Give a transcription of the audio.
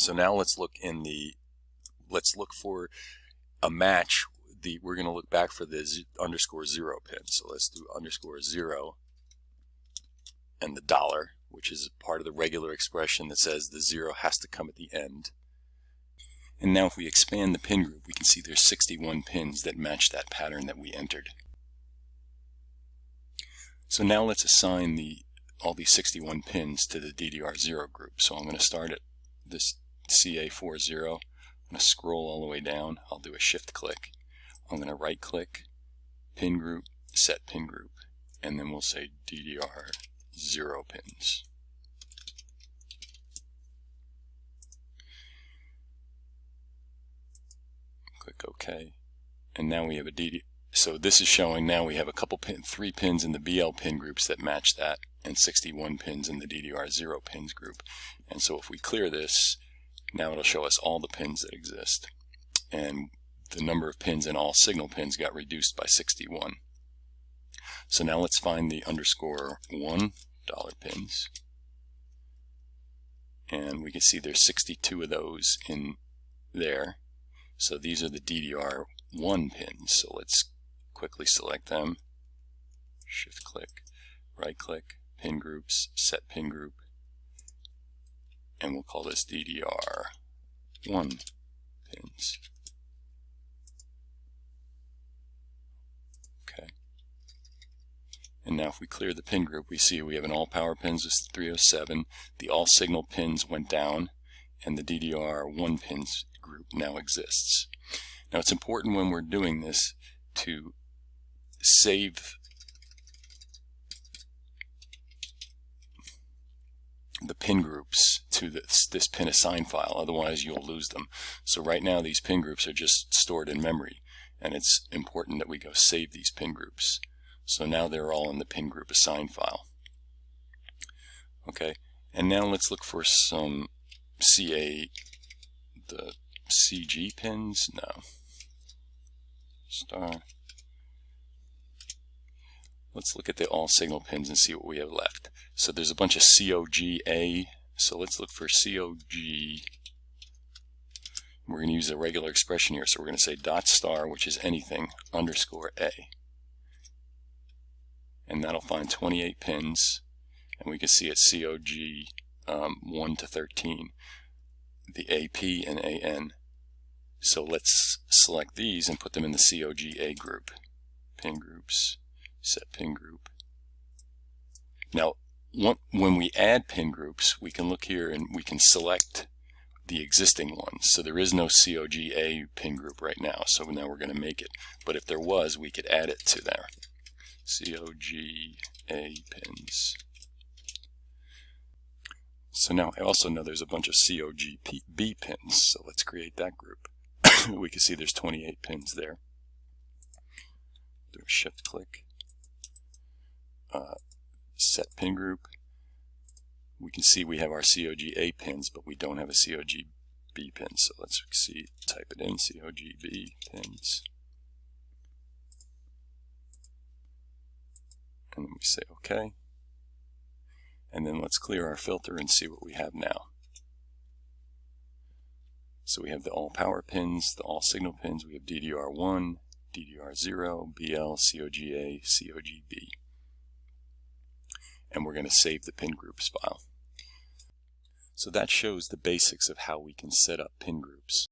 So now let's look for a match. We're going to look back for the _0 pin. So let's do _0 and the $, which is part of the regular expression that says the 0 has to come at the end. And now if we expand the pin group, we can see there's 61 pins that match that pattern that we entered. So now let's assign all these 61 pins to the DDR0 group. So I'm going to start at this CA40. I'm going to scroll all the way down. I'll do a shift click. I'm going to right click, pin group, set pin group, and then we'll say DDR0 pins. Click OK, and now we have a DD. So this is showing now we have a couple 3 pins in the BL pin groups that match that, and 61 pins in the DDR0 pins group. And so if we clear this, now it'll show us all the pins that exist, and the number of pins in all signal pins got reduced by 61. So now let's find the _1 pins, and we can see there's 62 of those in there. So these are the DDR1 pins. So let's quickly select them, shift click, right click, pin groups, set pin group, and we'll call this DDR1 pins. Okay. And now if we clear the pin group, we see we have an all power pins is 307, the all signal pins went down, and the DDR1 pins group now exists. Now it's important when we're doing this to save the pin groups to this pin assign file, otherwise you'll lose them. So right now these pin groups are just stored in memory, and it's important that we go save these pin groups. So now they're all in the pin group assign file. Okay, and now let's look for some the CG pins. No. Star. Let's look at the all signal pins and see what we have left. So there's a bunch of COG A. So let's look for COG. We're going to use a regular expression here. So we're going to say .star, which is anything, _A. And that'll find 28 pins. And we can see it's COG 1 to 13. The AP and AN. So let's select these and put them in the COG A group. Pin groups, set pin group. Now, when we add pin groups, we can look here and we can select the existing ones. So there is no COG A pin group right now, so now we're going to make it. But if there was, we could add it to there. COG A pins. So now I also know there's a bunch of COG B pins, so let's create that group. We can see there's 28 pins there. Do a shift click, set pin group. We can see we have our COG A pins, but we don't have a COG B pin. So let's see, type it in, COG B pins. And then we say OK. And then let's clear our filter and see what we have now. So we have the all power pins, the all signal pins. We have DDR1, DDR0, BL, COGA, COGB. And we're going to save the pin groups file. So that shows the basics of how we can set up pin groups.